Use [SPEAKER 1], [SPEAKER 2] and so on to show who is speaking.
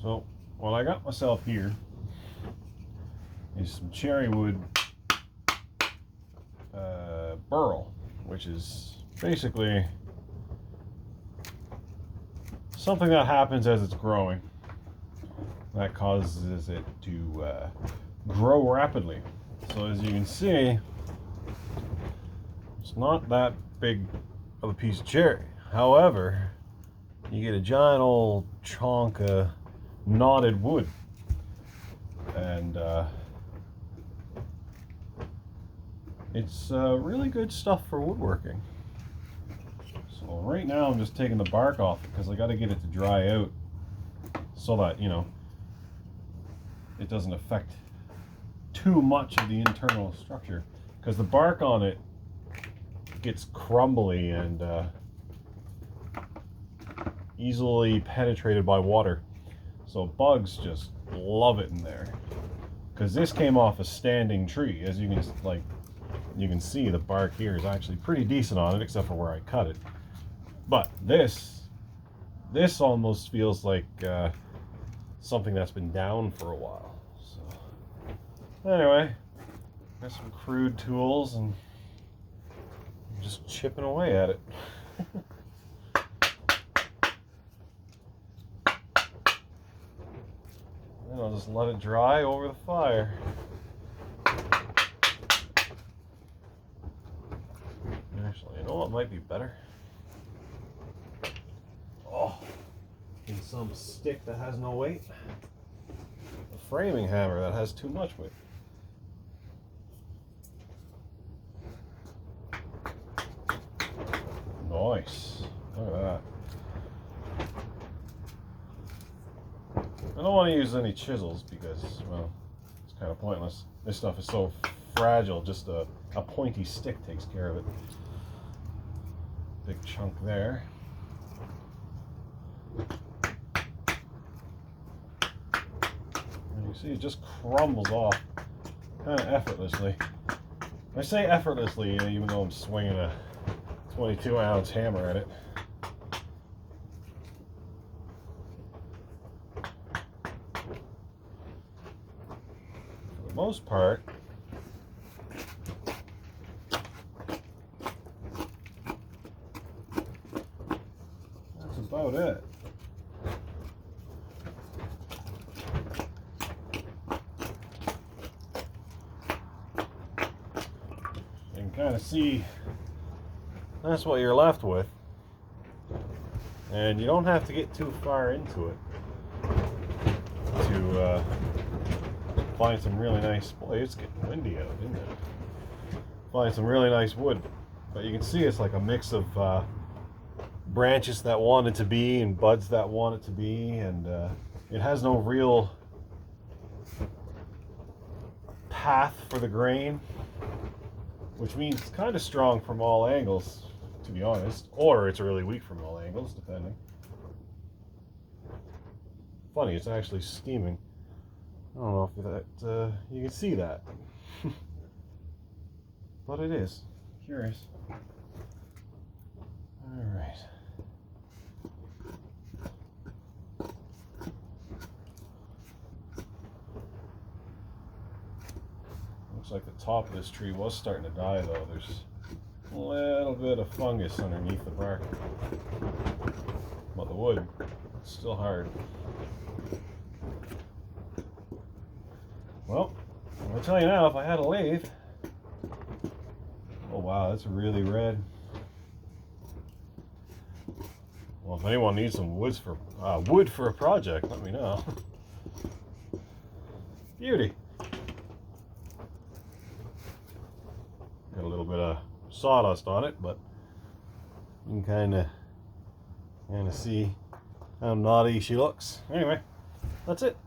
[SPEAKER 1] So what I got myself here is some cherry wood burl, which is basically something that happens as it's growing that causes it to grow rapidly. So as you can see, it's not that big of a piece of cherry. However, you get a giant old chunk of knotted wood, and it's really good stuff for woodworking. So right now I'm just taking the bark off because I got to get it to dry out so that, you know, it doesn't affect too much of the internal structure, because the bark on it gets crumbly and easily penetrated by water. So bugs just love it in there. Because this came off a standing tree, as you can see, the bark here is actually pretty decent on it, except for where I cut it. But this almost feels like something that's been down for a while. So anyway, got some crude tools and I'm just chipping away at it. Then I'll just let it dry over the fire. Actually, you know what might be better? Oh, in some stick that has no weight. A framing hammer that has too much weight. Nice. Look at that. I don't want to use any chisels because, well, it's kind of pointless. This stuff is so fragile, just a pointy stick takes care of it. Big chunk there. And you see it just crumbles off kind of effortlessly. I say effortlessly, even though I'm swinging a 22-ounce hammer at it. For the most part, that's about it. You can kind of see that's what you're left with, and you don't have to get too far into it to find some really nice. Boy, it's getting windy out, isn't it? Find some really nice wood, but you can see it's like a mix of branches that want it to be and buds that want it to be, and it has no real path for the grain, which means it's kind of strong from all angles, to be honest, or it's really weak from all angles, depending. Funny, it's actually steaming. I don't know if that you can see that, but it is. Curious. All right. Looks like the top of this tree was starting to die, though. There's a little bit of fungus underneath the bark, but the wood, it's still hard. Well, I'll tell you now, if I had a lathe, oh wow, that's really red. Well, if anyone needs some wood for a project, let me know. Beauty. Got a little bit of sawdust on it, but you can kind of see how naughty she looks. Anyway, that's it.